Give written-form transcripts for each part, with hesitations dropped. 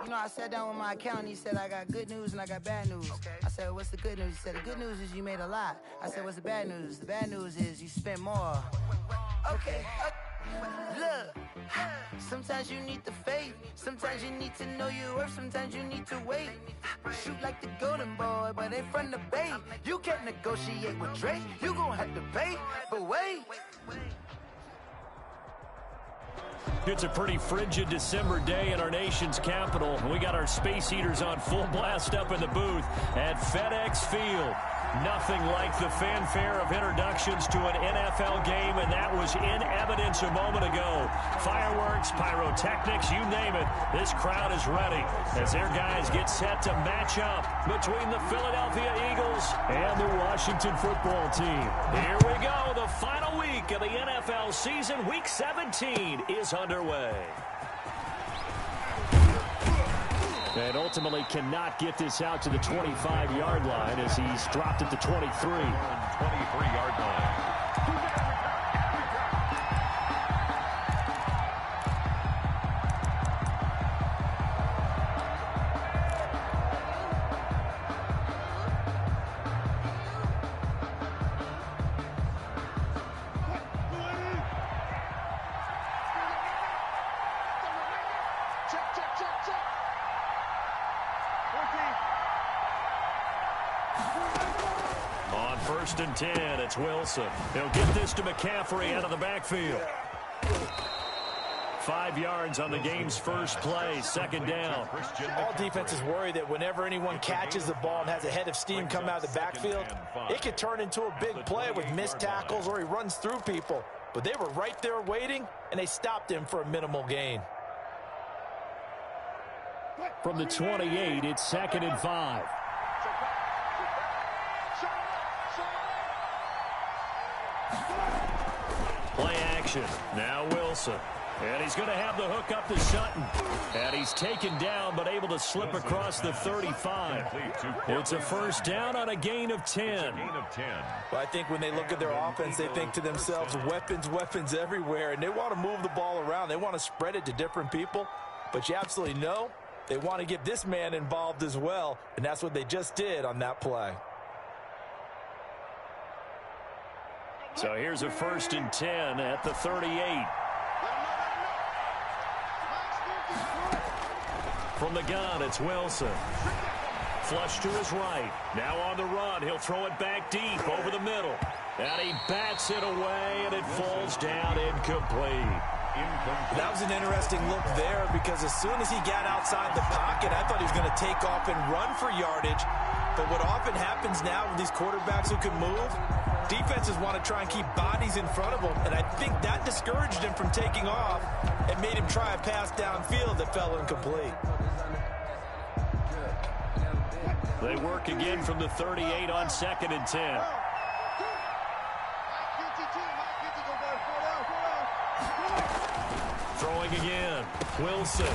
You know, I sat down with my accountant. He said, I got good news and I got bad news. Okay. I said, what's the good news? He said, the good news is you made a lot. I said, what's the bad news? The bad news is you spent more. Okay. Look, sometimes you need the faith. Sometimes you need to know your worth. Sometimes you need to wait. Shoot like the golden boy, but they from the bay. You can't negotiate with Drake. You gon' have to pay, but wait. It's a pretty frigid December day in our nation's capital. We got our space heaters on full blast up in the booth at FedEx Field. Nothing like the fanfare of introductions to an NFL game, and that was in evidence a moment ago. Fireworks, pyrotechnics, you name it. This crowd is ready as their guys get set to match up between the Philadelphia Eagles and the Washington football team. Here we go. The final week of the NFL season, Week 17, is underway. And ultimately cannot get this out to the 25-yard line as he's dropped at the 23. 23-yard line. On 1st and 10, it's Wilson. He'll get this to McCaffrey out of the backfield. 5 yards on the game's first play, second down. All defenses worry that whenever anyone catches the ball and has a head of steam come out of the backfield, it could turn into a big play with missed tackles or he runs through people. But they were right there waiting, and they stopped him for a minimal gain. From the 28, it's 2nd and 5. Play action. Now Wilson. And he's going to have the hook up to Sutton. And he's taken down but able to slip across the 35. It's a first down on a gain of 10. Well, I think when they look at their offense, they think to themselves, weapons, weapons everywhere. And they want to move the ball around. They want to spread it to different people. But you absolutely know they want to get this man involved as well. And that's what they just did on that play. So here's a 1st and 10 at the 38. From the gun, it's Wilson. Flush to his right. Now on the run. He'll throw it back deep over the middle. And he bats it away, and it falls down incomplete. That was an interesting look there because as soon as he got outside the pocket, I thought he was going to take off and run for yardage. But what often happens now with these quarterbacks who can move, defenses want to try and keep bodies in front of them, and I think that discouraged him from taking off and made him try a pass downfield that fell incomplete. They work again from the 38 on 2nd and 10. Throwing again. Wilson.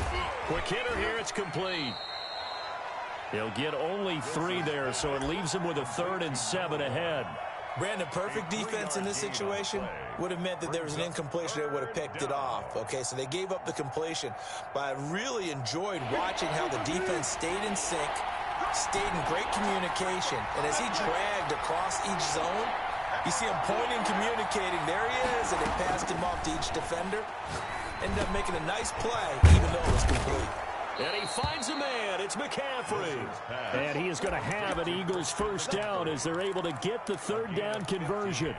Quick hitter here. It's complete. He'll get only 3 there, so it leaves him with a 3rd and 7 ahead. Brandon, perfect defense in this situation would have meant that there was an incompletion. They would have picked it off. Okay, so they gave up the completion. But I really enjoyed watching how the defense stayed in sync, stayed in great communication. And as he dragged across each zone, you see him pointing, communicating. There he is, and they passed him off to each defender. Ended up making a nice play, even though it was complete. And he finds a man. It's McCaffrey. And he is going to have an Eagles first down as they're able to get the 3rd down conversion.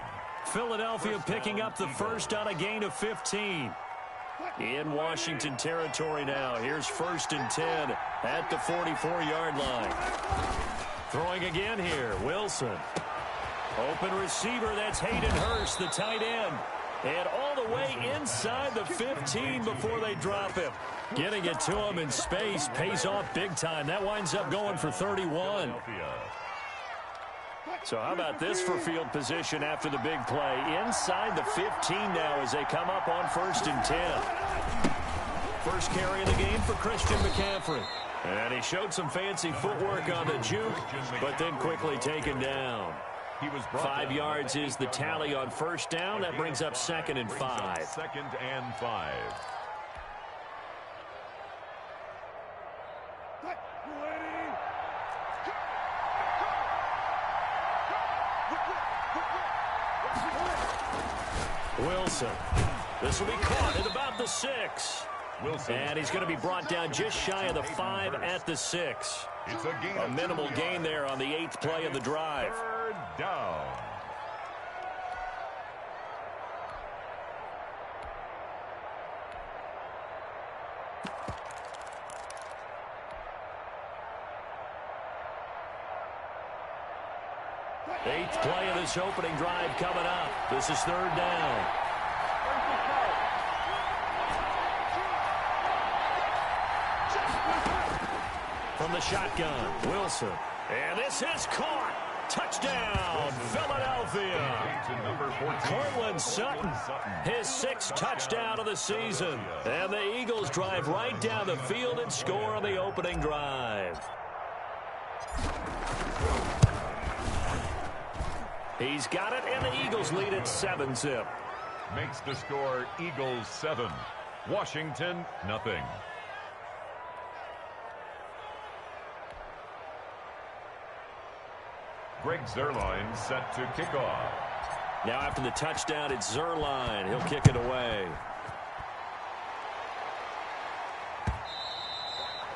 Philadelphia picking up the first on a gain of 15. In Washington territory now. Here's 1st and 10 at the 44-yard line. Throwing again here. Wilson. Open receiver. That's Hayden Hurst, the tight end. And all the way inside the 15 before they drop him. Getting it to him in space pays off big time. That winds up going for 31. So how about this for field position after the big play? Inside the 15 now as they come up on 1st and 10. First carry of the game for Christian McCaffrey. And he showed some fancy footwork on the juke, but then quickly taken down. 5 yards is the tally on first down. That brings up 2nd and 5. 2nd and 5. Wilson. This will be caught at about the 6. Wilson. And he's going to be brought down just shy of the 5 at the 6. It's a gain A of minimal 2 gain there on the 8th play of the drive. Third down. Eighth play of this opening drive coming up. This is third down. From the shotgun, Wilson. And this is caught. Touchdown, Philadelphia. Cortland Sutton, his 6th touchdown of the season. And the Eagles drive right down the field and score on the opening drive. He's got it, and the Eagles lead at 7-zip. Makes the score Eagles 7. Washington, nothing. Greg Zuerlein set to kick off. Now after the touchdown, it's Zuerlein. He'll kick it away.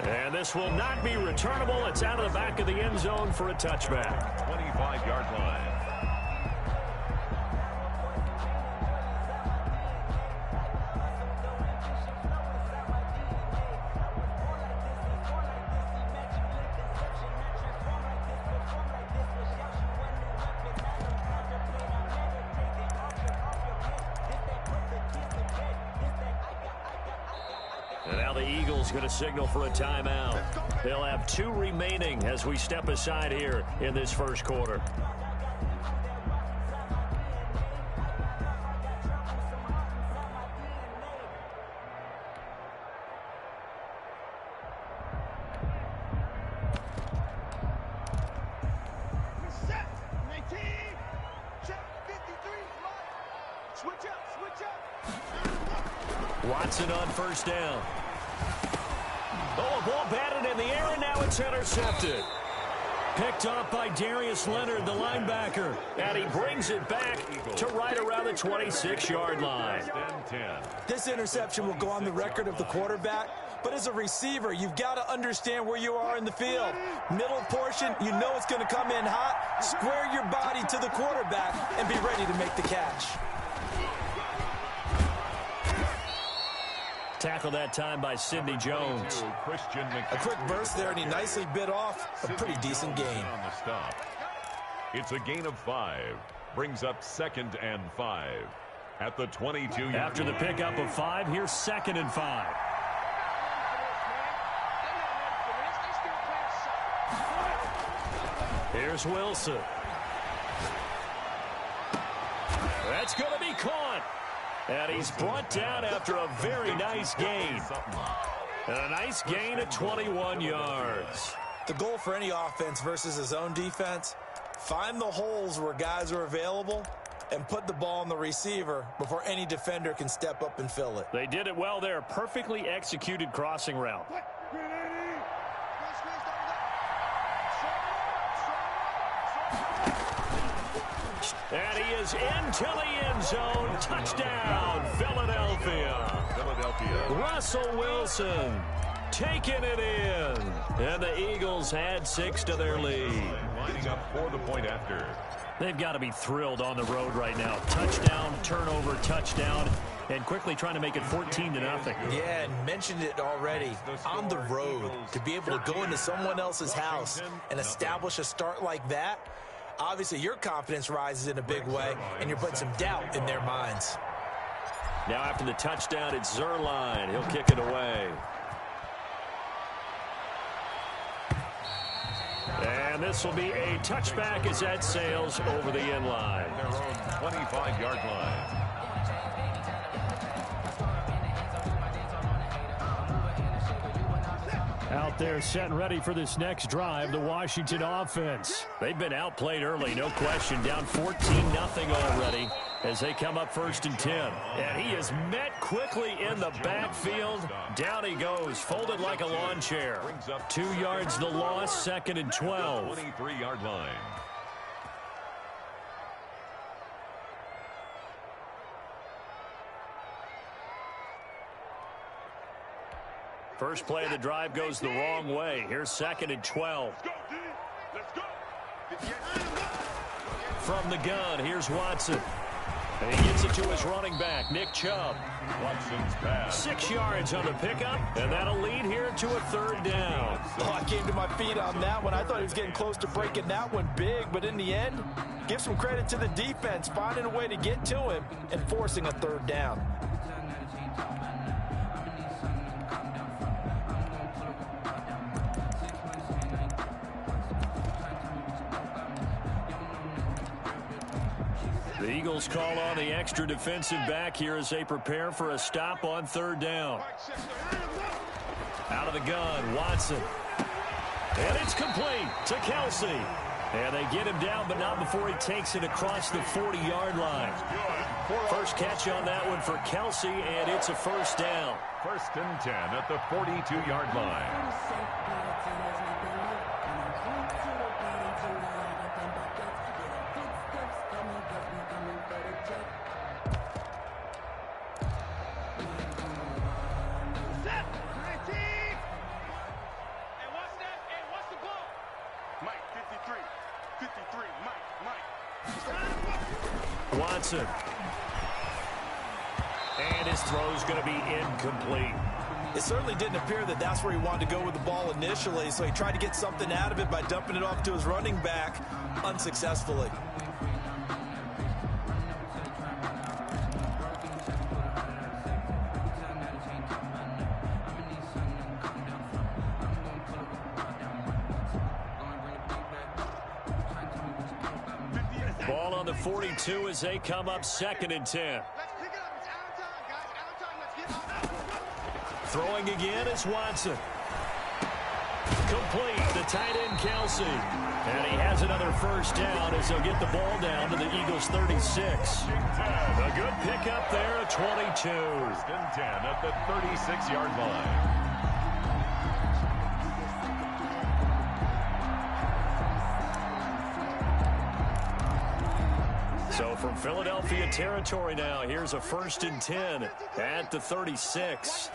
And this will not be returnable. It's out of the back of the end zone for a touchback. 25-yard line. And now the Eagles going to signal for a timeout. They'll have 2 remaining as we step aside here in this first quarter. Watson on first down. Oh, a ball batted in the air, and now it's intercepted. Picked off by Darius Leonard, the linebacker. And he brings it back to right around the 26-yard line. This interception will go on the record of the quarterback, but as a receiver, you've got to understand where you are in the field. Middle portion, you know it's going to come in hot. Square your body to the quarterback and be ready to make the catch. Tackle that time by Sidney Jones. A quick burst there, and he nicely bit off a pretty decent gain. On the stop. It's a gain of 5. Brings up 2nd and 5. At the 22-yard line. After the pickup of 5, here's 2nd and 5. Here's Wilson. That's going to be caught. And he's brought down after a very nice gain. And a nice gain of 21 yards. The goal for any offense versus his own defense, find the holes where guys are available and put the ball on the receiver before any defender can step up and fill it. They did it well there. Perfectly executed crossing route. And he is into the end zone. Touchdown, Philadelphia. Russell Wilson taking it in. And the Eagles add 6 to their lead. Lining up for the point after. They've got to be thrilled on the road right now. Touchdown, turnover, touchdown, and quickly trying to make it 14-0. Yeah, and mentioned it already. On the road, to be able to go into someone else's house and establish a start like that, obviously your confidence rises in a big way, and you're putting some doubt in their minds. Now after the touchdown, it's Zuerlein. He'll kick it away. And this will be a touchback as that sails over the end line. Their own 25-yard line. Out there set and ready for this next drive, the Washington offense. They've been outplayed early, no question. Down 14-0 already as they come up 1st and 10. And he is met quickly in the backfield. Down he goes, folded like a lawn chair. 2 yards the loss, 2nd and 12. 23-yard line. First play of the drive goes the wrong way. Here's 2nd and 12. From the gun, here's Watson. And he gets it to his running back, Nick Chubb. Watson's pass. 6 yards on the pickup, and that'll lead here to a 3rd down. Oh, I came to my feet on that one. I thought he was getting close to breaking that one big, but in the end, give some credit to the defense, finding a way to get to him and forcing a 3rd down. The Eagles call on the extra defensive back here as they prepare for a stop on 3rd down. Out of the gun, Watson. And it's complete to Kelsey. And they get him down, but not before he takes it across the 40-yard line. First catch on that one for Kelsey, and it's a 1st down. 1st and 10 at the 42-yard line. Watson. And his throw's going to be incomplete. It certainly didn't appear that that's where he wanted to go with the ball initially, so he tried to get something out of it by dumping it off to his running back unsuccessfully. Ball on the 42 as they come up 2nd and 10. Throwing again is Watson. Complete, the tight end Kelsey. And he has another 1st down as they'll get the ball down to the Eagles' 36. A good pickup there at 22. 1st and 10 at the 36-yard line. So from Philadelphia territory now, here's a 1st and 10 at the 36.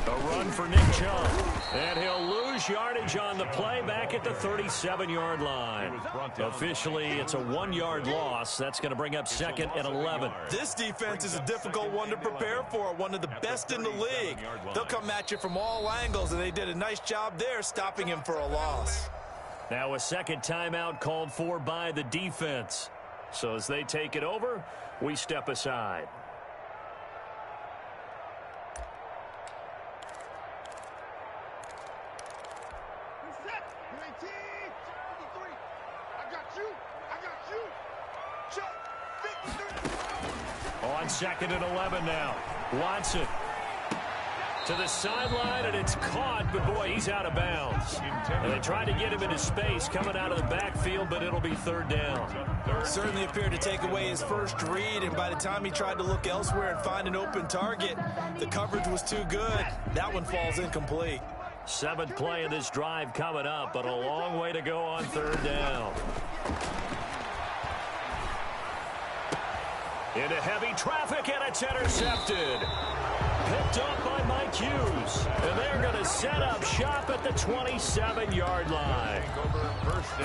A run for Nick Chubb. And he'll lose yardage on the play back at the 37-yard line. Officially, it's a 1-yard loss. That's going to bring up 2nd and 11. This defense is a difficult one to prepare for, one of the best in the league. They'll come at you from all angles, and they did a nice job there stopping him for a loss. Now a 2nd timeout called for by the defense. So as they take it over, we step aside. On 2nd and 11 now. Watson to the sideline, and it's caught, but boy, he's out of bounds. And they tried to get him into space coming out of the backfield, but it'll be 3rd down. Certainly appeared to take away his first read, and by the time he tried to look elsewhere and find an open target, the coverage was too good. That one falls incomplete. 7th play of this drive coming up, but a long way to go on 3rd down. Into heavy traffic, and it's intercepted. Picked up by Mike Hughes. And they're going to set up shop at the 27-yard line.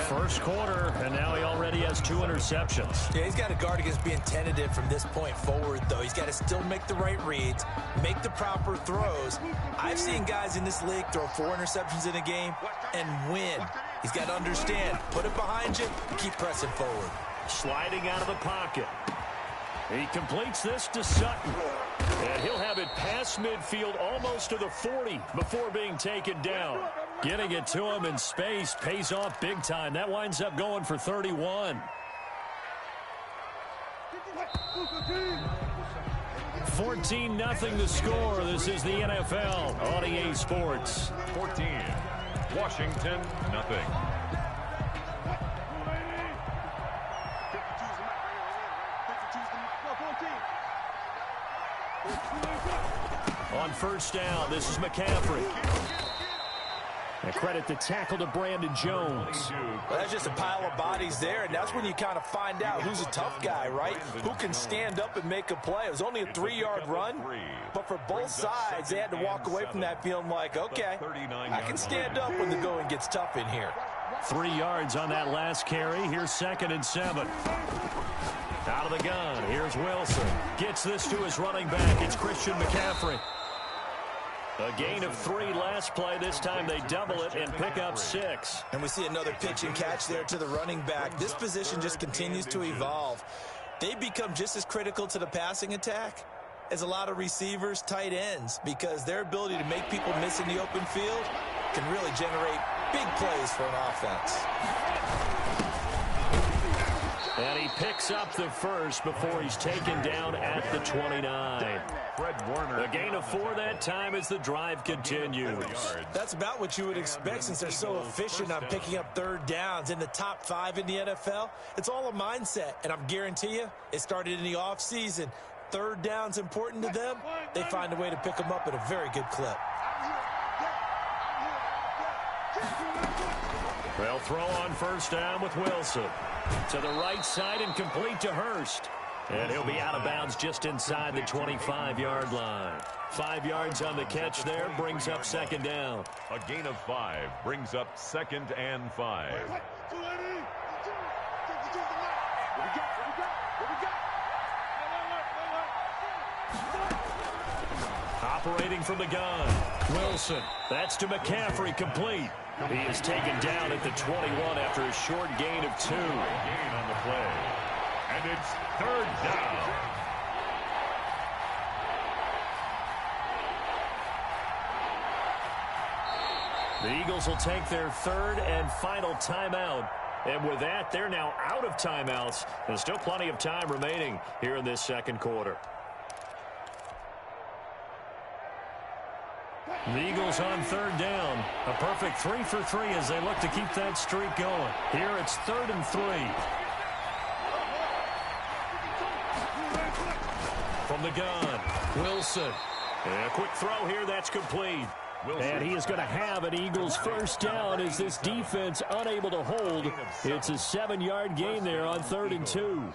First quarter, and now he already has 2 interceptions. Yeah, he's got to guard against being tentative from this point forward, though. He's got to still make the right reads, make the proper throws. I've seen guys in this league throw 4 interceptions in a game and win. He's got to understand, put it behind you, keep pressing forward. Sliding out of the pocket. He completes this to Sutton. And he'll have it past midfield almost to the 40 before being taken down. Getting it to him in space pays off big time. That winds up going for 31. 14-0 the score. This is the NFL on EA Sports. 14. Washington, nothing. On 1st down, this is McCaffrey. And credit the tackle to Brandon Jones. Well, that's just a pile of bodies there, and that's when you kind of find out who's a tough guy, right? Who can stand up and make a play. It was only a 3-yard run, but for both sides, they had to walk away from that feeling like, okay, I can stand up when the going gets tough in here. 3 yards on that last carry. Here's 2nd and 7. Out of the gun, here's Wilson. Gets this to his running back. It's Christian McCaffrey. A gain of 3 last play. This time they double it and pick up 6. And we see another pitch and catch there to the running back. This position just continues to evolve. They become just as critical to the passing attack as a lot of receivers, tight ends, because their ability to make people miss in the open field can really generate big plays for an offense. And he picks up the first before he's taken down at the 29. A gain of 4 that time as the drive continues. That's about what you would expect since they're so efficient on picking up 3rd downs. In the top 5 in the NFL, it's all a mindset. And I'm guarantee you, it started in the offseason. 3rd down's important to them. They find a way to pick them up at a very good clip. They'll throw on 1st down with Wilson. To the right side and complete to Hurst. And he'll be out of bounds just inside the 25-yard line. 5 yards on the catch there, brings up 2nd down. A gain of 5 brings up 2nd and 5. Operating from the gun, Wilson. That's to McCaffrey, complete. He is taken down at the 21 after a short gain of 2. Gain on the play. And it's 3rd down. The Eagles will take their 3rd and final timeout. And with that, they're now out of timeouts. There's still plenty of time remaining here in this 2nd quarter. The Eagles on 3rd down. A perfect 3 for 3 as they look to keep that streak going. Here it's 3rd and 3. From the gun, Wilson. And a quick throw here, that's complete. And he is going to have an Eagles 1st down as this defense unable to hold. It's a 7-yard gain there on 3rd and 2.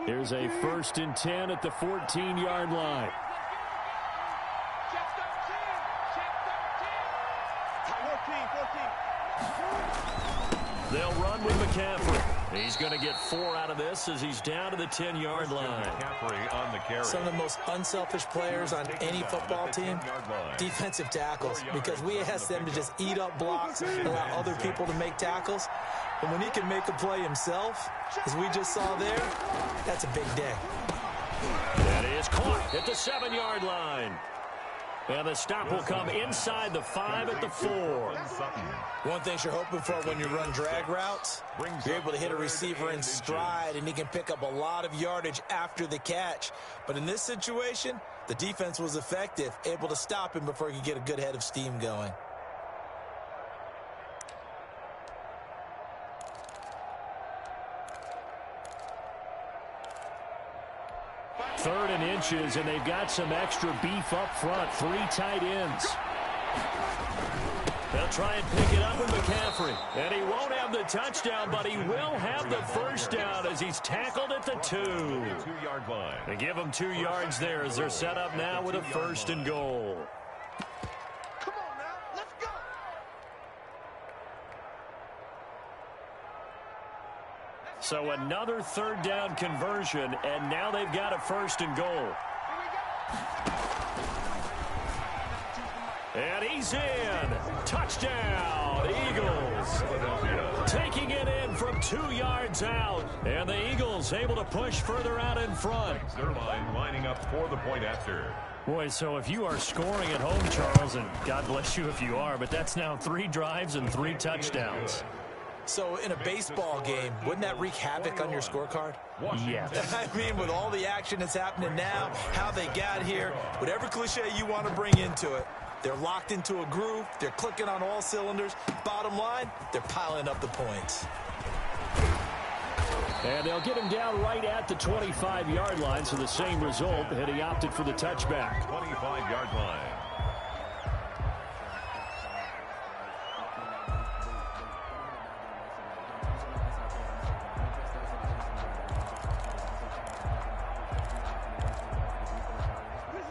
Here's a 1st and 10 at the 14-yard line. They'll run with McCaffrey. He's going to get 4 out of this as he's down to the 10-yard line. On the carry. Some of the most unselfish players on any football team, defensive tackles, because we ask them to just eat up blocks and allow other people to make tackles. And when he can make a play himself, as we just saw there, that's a big day. That is caught at the 7-yard line. And the stop will come inside the 5 at the 4. One thing you're hoping for when you run drag routes, you're able to hit a receiver in stride, and he can pick up a lot of yardage after the catch. But in this situation, the defense was effective, able to stop him before he could get a good head of steam going. 3rd and inches, and they've got some extra beef up front. 3 tight ends. They'll try and pick it up with McCaffrey. And he won't have the touchdown, but he will have the 1st down as he's tackled at the 2. 2-yard line. They give him 2 yards there as they're set up now with a 1st and goal. Come on now, let's go. So another 3rd down conversion, and now they've got a 1st and goal. And he's in. Touchdown, Eagles. Taking it in from 2 yards out. And the Eagles able to push further out in front. Their line lining up for the point after. Boy, so if you are scoring at home, Charles, and God bless you if you are, but that's now 3 drives and 3 touchdowns. So in a baseball game, wouldn't that wreak havoc on your scorecard? Yes. I mean, with all the action that's happening now, how they got here, whatever cliche you want to bring into it, they're locked into a groove, they're clicking on all cylinders. Bottom line, they're piling up the points. And they'll get him down right at the 25-yard line, so the same result, and he opted for the touchback. 25-yard line.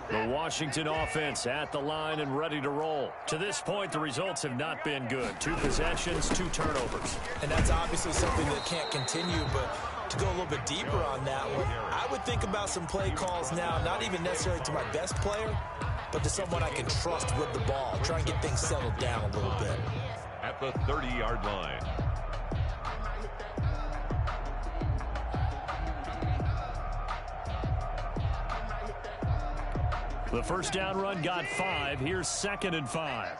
The Washington offense at the line and ready to roll. To this point, the results have not been good. 2 possessions, 2 turnovers. And that's obviously something that can't continue, but to go a little bit deeper on that one, I would think about some play calls now, not even necessarily to my best player, but to someone I can trust with the ball. Try and get things settled down a little bit. At the 30-yard line. The first down run got 5. Here's 2nd and 5.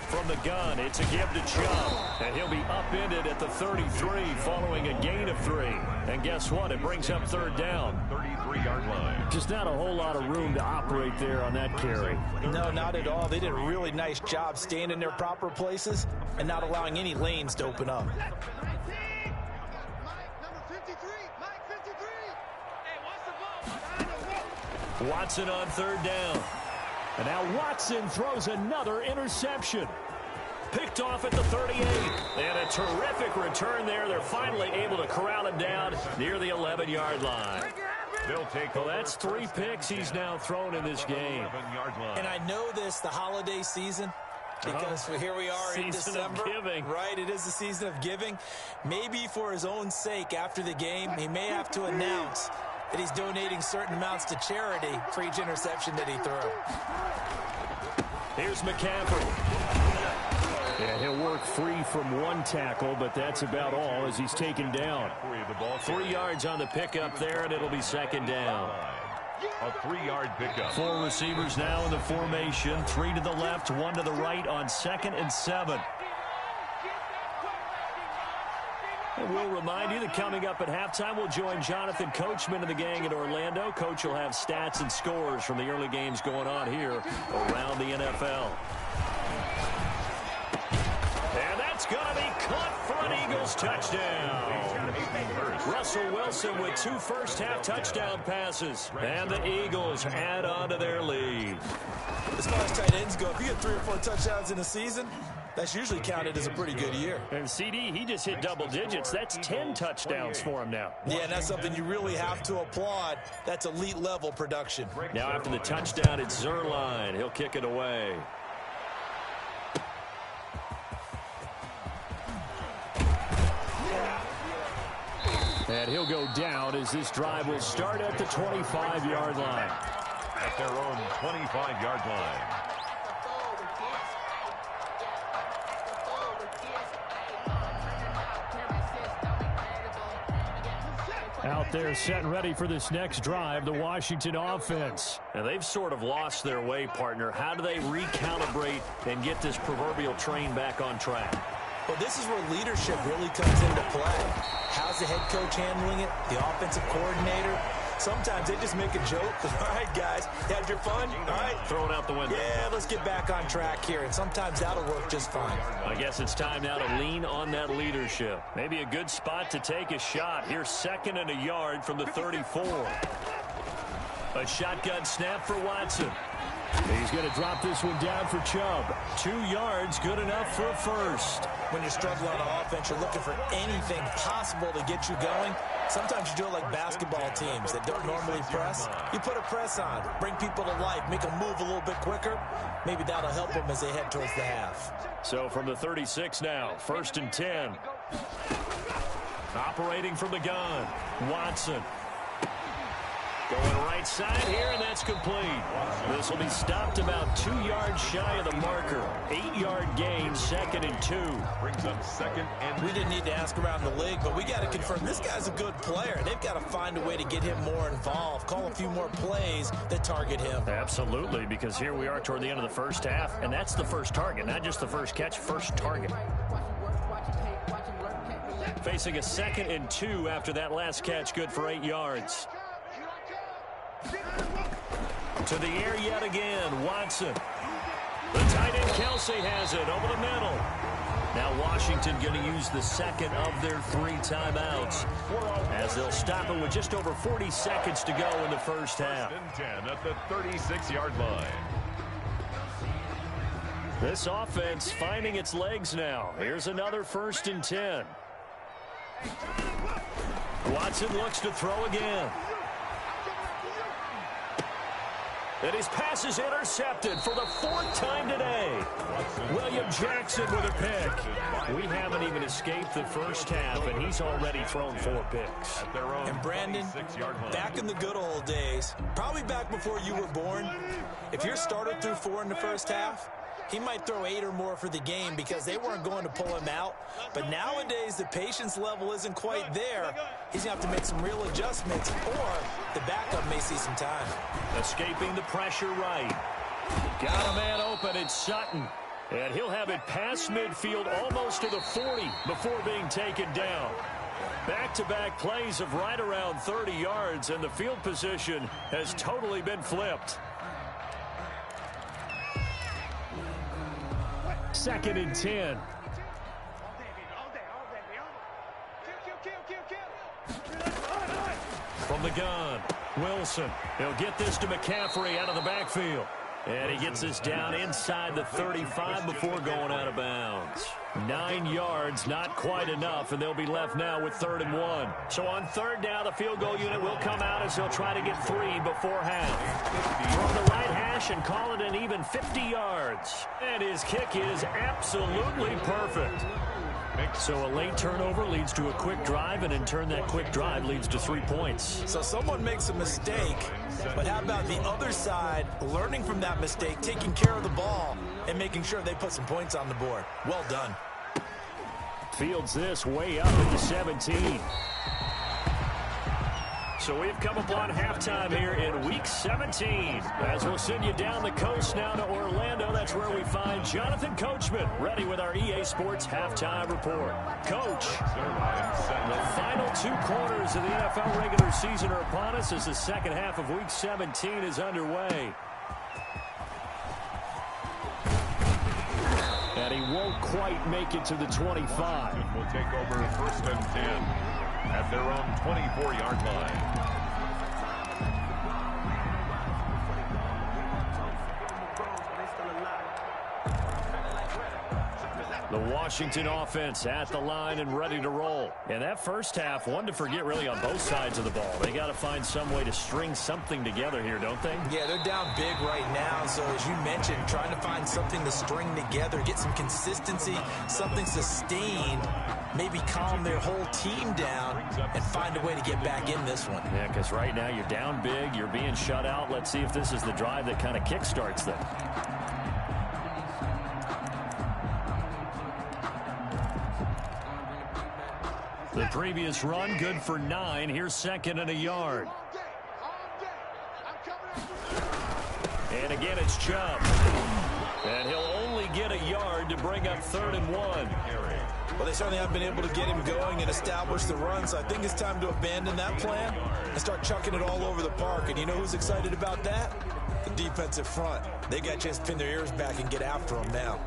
From the gun, it's a give to Chubb. And he'll be upended at the 33 following a gain of 3. And guess what? It brings up 3rd down. 33-yard line. Just not a whole lot of room to operate there on that carry. No, not at all. They did a really nice job staying in their proper places and not allowing any lanes to open up. Watson on 3rd down. And now Watson throws another interception. Picked off at the 38. And a terrific return there. They're finally able to corral him down near the 11-yard line. They'll take well, that's 3 picks he's now thrown in this game. And I know this, the holiday season, because here we are in December. Right, it is the season of giving. Maybe for his own sake after the game, he may have to announce that he's donating certain amounts to charity for each interception that he threw. Here's McCaffrey. Yeah, he'll work free from 1 tackle, but that's about all as he's taken down. 3 yards on the pickup there, and it'll be 2nd down. A 3-yard pickup. 4 receivers now in the formation. 3 to the left, 1 to the right on 2nd and 7. And we'll remind you that coming up at halftime, we'll join Jonathan Coachman and the gang in Orlando. Coach will have stats and scores from the early games going on here around the NFL. And that's going to be caught for an Eagles touchdown. Russell Wilson with 2 first-half touchdown passes. And the Eagles add on to their lead. As far as tight ends go, if you get 3 or 4 touchdowns in a season, that's usually counted as a pretty good year. And CD, he just hit double digits. That's 10 touchdowns for him now. Yeah, and that's something you really have to applaud. That's elite-level production. Now after the touchdown, it's Zerline. He'll kick it away. And he'll go down as this drive will start at the 25-yard line. At their own 25-yard line. Out there set and ready for this next drive, the Washington offense. And they've sort of lost their way, partner. How do they recalibrate and get this proverbial train back on track? Well, this is where leadership really comes into play. How's the head coach handling it? The offensive coordinator? Sometimes they just make a joke. All right, guys, you had your fun? All right. Throw it out the window. Yeah, let's get back on track here. And sometimes that'll work just fine. I guess it's time now to lean on that leadership. Maybe a good spot to take a shot. Here's 2nd and a yard from the 34. A shotgun snap for Watson. He's going to drop this one down for Chubb. 2 yards, good enough for a first. When you're struggling on offense, you're looking for anything possible to get you going. Sometimes you do it like basketball teams that don't normally press. You put a press on, bring people to life, make them move a little bit quicker. Maybe that'll help them as they head towards the half. So from the 36 now, 1st and 10. Operating from the gun, Watson. Going right side here, and that's complete. This will be stopped about 2 yards shy of the marker. 8-yard gain, 2nd and 2. Brings up 2nd and... We didn't need to ask around the league, but we got to confirm this guy's a good player. They've got to find a way to get him more involved, call a few more plays that target him. Absolutely, because here we are toward the end of the first half, and that's the first target, not just the first catch, first target. Facing a 2nd and 2 after that last catch, good for 8 yards. To the air yet again, Watson. The tight end Kelsey has it over the middle. Now Washington going to use the second of their 3 timeouts as they'll stop it with just over 40 seconds to go in the first half. 1st and 10 at the 36-yard line. This offense finding its legs now. Here's another 1st and 10. Watson looks to throw again. And his pass is intercepted for the 4th time today. William Jackson with a pick. We haven't even escaped the first half, and he's already thrown 4 picks. And Brandon, back in the good old days, probably back before you were born, if your starter threw 4 in the first half, he might throw 8 or more for the game because they weren't going to pull him out. But nowadays, the patience level isn't quite there. He's going to have to make some real adjustments, or the backup may see some time. Escaping the pressure right. Got a man open. It's Sutton. And he'll have it past midfield almost to the 40 before being taken down. Back-to-back plays of right around 30 yards, and the field position has totally been flipped. 2nd and 10. From the gun, Wilson. He'll get this to McCaffrey out of the backfield. And he gets this down inside the 35 before going out of bounds. 9 yards, not quite enough, and they'll be left now with 3rd and 1. So on 3rd down, the field goal unit will come out as they'll try to get 3 before half. From the right hash and call it an even 50 yards. And his kick is absolutely perfect. So a late turnover leads to a quick drive, and in turn that quick drive leads to 3 points. So someone makes a mistake, but how about the other side learning from that mistake, taking care of the ball, and making sure they put some points on the board? Well done. Fields this way up at the 17. So we've come upon halftime here in Week 17. As we'll send you down the coast now to Orlando, that's where we find Jonathan Coachman, ready with our EA Sports Halftime Report. Coach, the final 2 quarters of the NFL regular season are upon us as the second half of Week 17 is underway. And he won't quite make it to the 25. Will take over 1st and 10 at their own 24-yard line. The Washington offense at the line and ready to roll. And that first half, one to forget really on both sides of the ball. They got to find some way to string something together here, don't they? Yeah, they're down big right now. So as you mentioned, trying to find something to string together, get some consistency, something sustained, maybe calm their whole team down and find a way to get back in this one. Yeah, because right now you're down big, you're being shut out. Let's see if this is the drive that kind of kickstarts them. The previous run, good for 9. Here's 2nd and a yard. And again, it's Chubb. And he'll only get a yard to bring up 3rd and 1. Well, they certainly haven't been able to get him going and establish the run, so I think it's time to abandon that plan and start chucking it all over the park. And you know who's excited about that? The defensive front. They got a chance to pin their ears back and get after him now.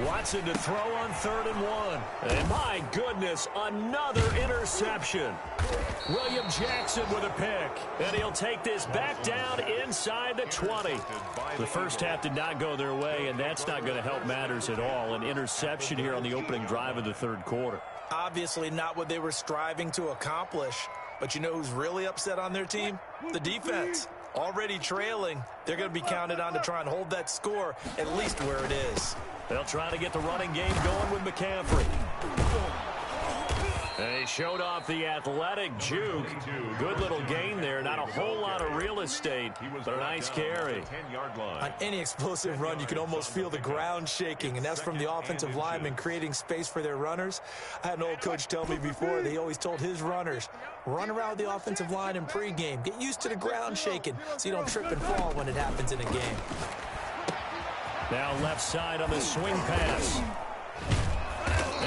Watson to throw on 3rd and 1. And my goodness, another interception. William Jackson with a pick. And he'll take this back down inside the 20. The first half did not go their way, and that's not going to help matters at all. An interception here on the opening drive of the 3rd quarter. Obviously not what they were striving to accomplish. But you know who's really upset on their team? The defense. Already trailing. They're going to be counted on to try and hold that score at least where it is. They'll try to get the running game going with McCaffrey. They showed off the athletic juke. Good little gain there. Not a whole lot of real estate, but a nice carry. On any explosive run, you can almost feel the ground shaking, and that's from the offensive linemen creating space for their runners. I had an old coach tell me before, they always told his runners, run around the offensive line in pregame. Get used to the ground shaking so you don't trip and fall when it happens in a game. Now left side on the swing pass.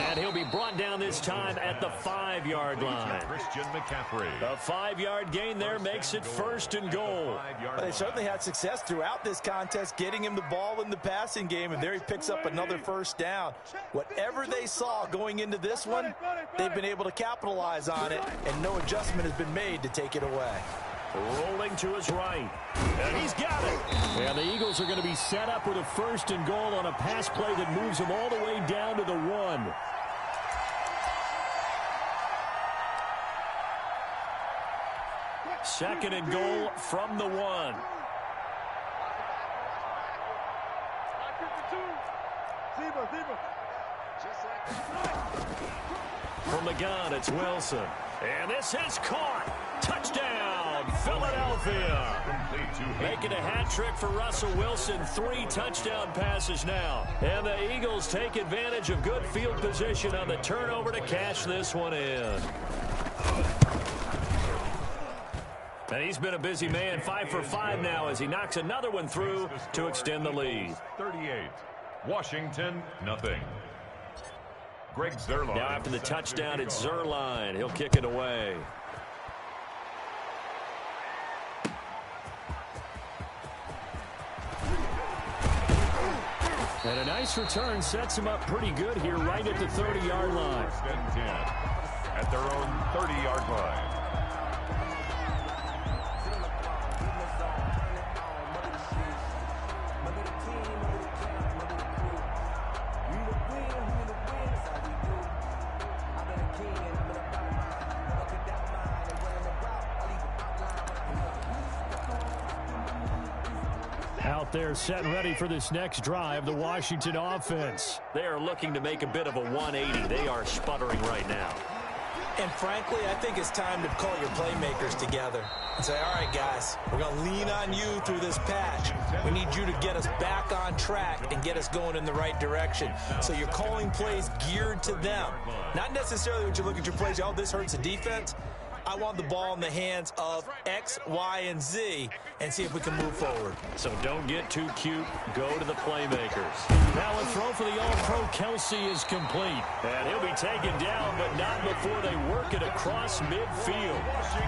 And he'll be brought down this time at the 5-yard line. Christian McCaffrey. A 5-yard gain there makes it 1st and goal. Well, they certainly had success throughout this contest getting him the ball in the passing game, and there he picks up another 1st down. Whatever they saw going into this one, they've been able to capitalize on it, and no adjustment has been made to take it away. Rolling to his right. And he's got it. And the Eagles are going to be set up with a 1st and goal on a pass play that moves them all the way down to the 1. Second and goal from the 1. From the gun, it's Wilson. And this is caught. Touchdown, Philadelphia. Making a hat trick for Russell Wilson. 3 touchdown passes now. And the Eagles take advantage of good field position on the turnover to cash this one in. And he's been a busy man, 5 for 5 now as he knocks another one through to extend the lead. 38. Washington, nothing. Greg Zuerlein. Now after the touchdown, it's Zuerlein. He'll kick it away. And a nice return sets him up pretty good here right at the 30-yard line. 1st and 10 at their own 30-yard line. Out there set and ready for this next drive, the Washington offense. They are looking to make a bit of a 180. They are sputtering right now. And frankly, I think it's time to call your playmakers together and say, all right, guys, we're going to lean on you through this patch. We need you to get us back on track and get us going in the right direction. So you're calling plays geared to them. Not necessarily what you look at your plays, oh, this hurts the defense. I want the ball in the hands of X, Y, and Z and see if we can move forward. So don't get too cute. Go to the playmakers. Now a throw for the All-Pro Kelsey is complete. And he'll be taken down, but not before they work it across midfield.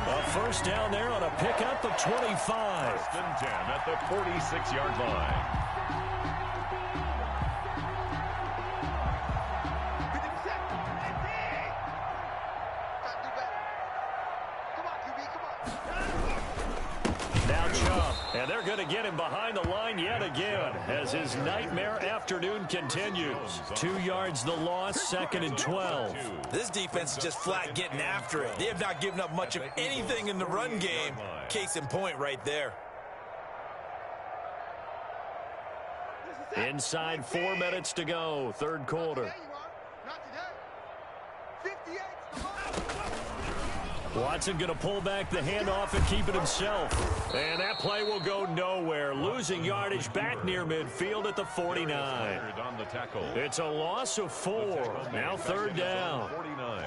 A 1st down there on a pickup of 25. 1st and 10 at the 46-yard line. And they're going to get him behind the line yet again as his nightmare afternoon continues. 2 yards the loss, 2nd and 12. This defense is just flat getting after it. They have not given up much of anything in the run game. Case in point right there. Inside 4 minutes to go, 3rd quarter. Watson going to pull back the handoff and keep it himself. And that play will go nowhere. Losing yardage back near midfield at the 49. It's a loss of 4. Now 3rd down. 49.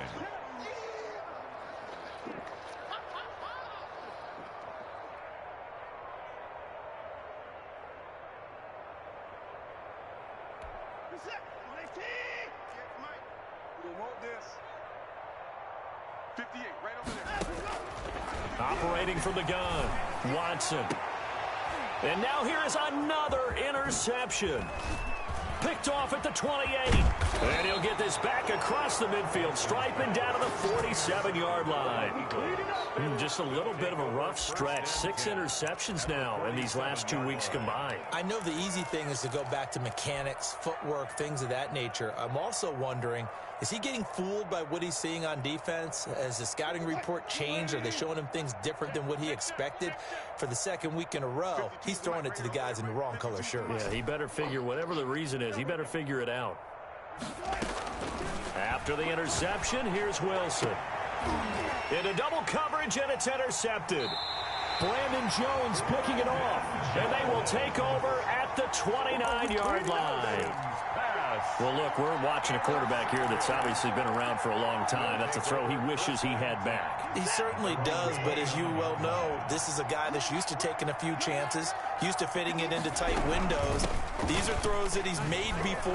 Operating from the gun, Watson. And now here is another interception. Picked off at the 28. And he'll get this back across the midfield stripe and down to the 47-yard line. Just a little bit of a rough stretch. 6 interceptions now in these last 2 weeks combined. I know the easy thing is to go back to mechanics, footwork, things of that nature. I'm also wondering, is he getting fooled by what he's seeing on defense? Has the scouting report changed? Are they showing him things different than what he expected? For the 2nd week in a row, he's throwing it to the guys in the wrong color shirts. Yeah, he better figure, whatever the reason is, he better figure it out. After the interception, here's Wilson. Into double coverage, and it's intercepted. Brandon Jones picking it off, and they will take over at the 29-yard line. Well, look, we're watching a quarterback here that's obviously been around for a long time. That's a throw he wishes he had back. He certainly does, but as you well know, this is a guy that's used to taking a few chances, used to fitting it into tight windows. These are throws that he's made before.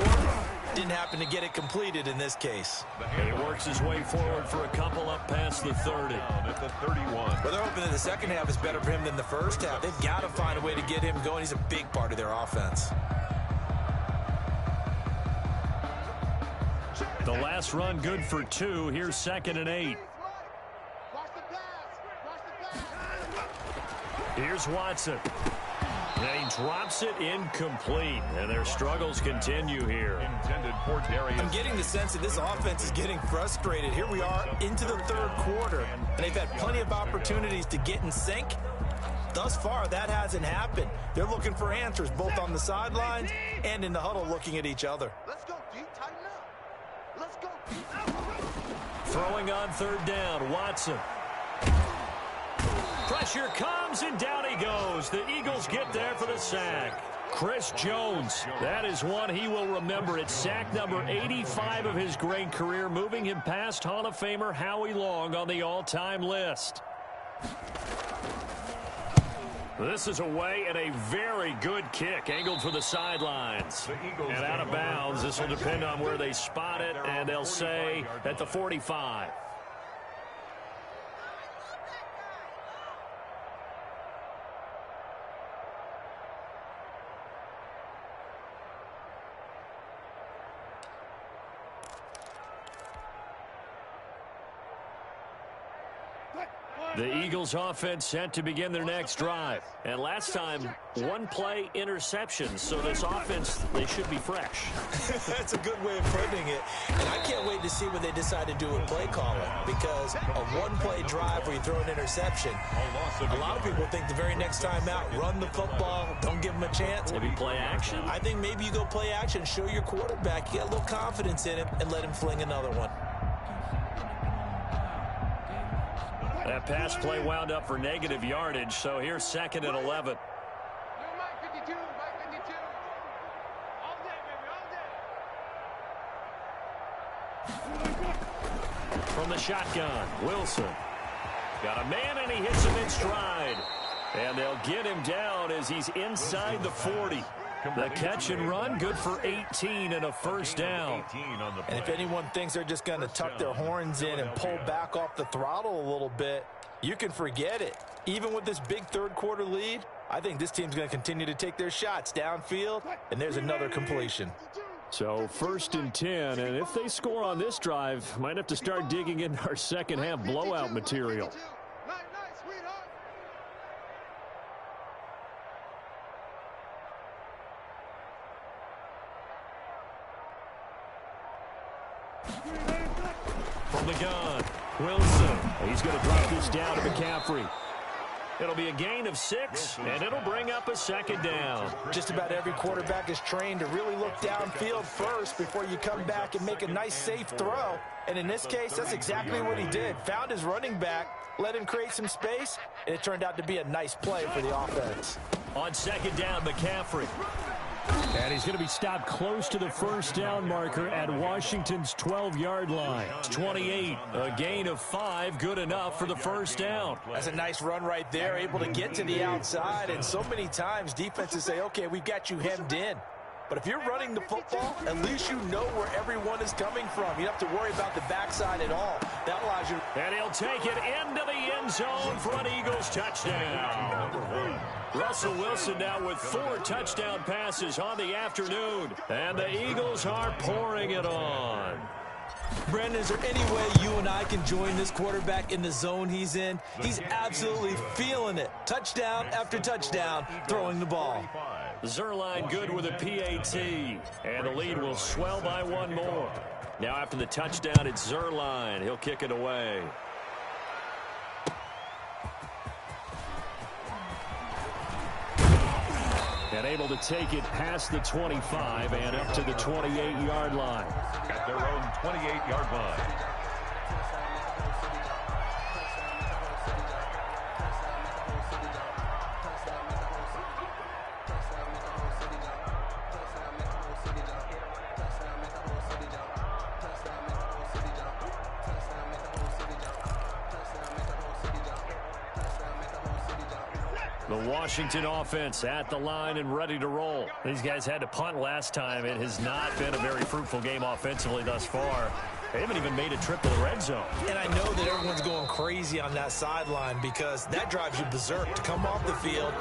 Didn't happen to get it completed in this case. And he works his way forward for a couple up past the 30. At the 31. Well, they're hoping that the second half is better for him than the first half. They've got to find a way to get him going. He's a big part of their offense. The last run good for 2. Here's 2nd and 8. Here's Watson. And he drops it incomplete. And their struggles continue here. Intended for Darius. I'm getting the sense that this offense is getting frustrated. Here we are into the third quarter, and they've had plenty of opportunities to get in sync. Thus far, that hasn't happened. They're looking for answers both on the sidelines and in the huddle looking at each other. Let's go, D. Tighten up. Let's go, D. Throwing on 3rd down, Watson. Pressure comes, and down he goes. The Eagles get there for the sack. Chris Jones, that is one he will remember. It's sack number 85 of his great career, moving him past Hall of Famer Howie Long on the all-time list. This is away and a very good kick, angled for the sidelines. And out of bounds. This will depend on where they spot it, and they'll say at the 45. The Eagles offense set to begin their next drive. And last time, 1-play interception. So this offense, they should be fresh. That's a good way of putting it. And I can't wait to see what they decide to do with play calling. Because a 1-play drive where you throw an interception, a lot of people think the very next time out, run the football, don't give them a chance. Maybe play action? I think maybe you go play action, show your quarterback, you get a little confidence in him, and let him fling another one. That pass play wound up for negative yardage, so here's 2nd and 11. Mike 52, Mike 52. All day, baby, all day. From the shotgun, Wilson. Got a man, and he hits him in stride. And they'll get him down as he's inside the 40. The catch and run, good for 18 and a first down. And if anyone thinks they're just going to tuck their horns in and pull back off the throttle a little bit, you can forget it. Even with this big third quarter lead, I think this team's going to continue to take their shots downfield, and there's another completion. So 1st and 10, and if they score on this drive, might have to start digging in our second half blowout material. From the gun, Wilson. He's going to drop this down to McCaffrey. It'll be a gain of 6, and it'll bring up a 2nd down. Just about every quarterback is trained to really look downfield first before you come back and make a nice, safe throw. And in this case, that's exactly what he did. Found his running back, let him create some space, and it turned out to be a nice play for the offense. On 2nd down, McCaffrey. And he's going to be stopped close to the first down marker at Washington's 12-yard line. It's 28, a gain of 5, good enough for the first down. That's a nice run right there, able to get to the outside. And so many times defenses say, okay, we've got you hemmed in. But if you're running the football, at least you know where everyone is coming from. You don't have to worry about the backside at all. That allows you. And he'll take it into the end zone for an Eagles touchdown. Russell Wilson now with 4 touchdown passes on the afternoon. And the Eagles are pouring it on. Brandon, is there any way you and I can join this quarterback in the zone he's in? He's absolutely feeling it. Touchdown after touchdown, throwing the ball. Zuerlein good with a PAT. And the lead will swell by 1 more. Now after the touchdown, it's Zuerlein. He'll kick it away. And able to take it past the 25 and up to the 28-yard line. At their own 28-yard line. The Washington offense at the line and ready to roll. These guys had to punt last time. It has not been a very fruitful game offensively thus far. They haven't even made a trip to the red zone. And I know that everyone's going crazy on that sideline because that drives you berserk to come off the field,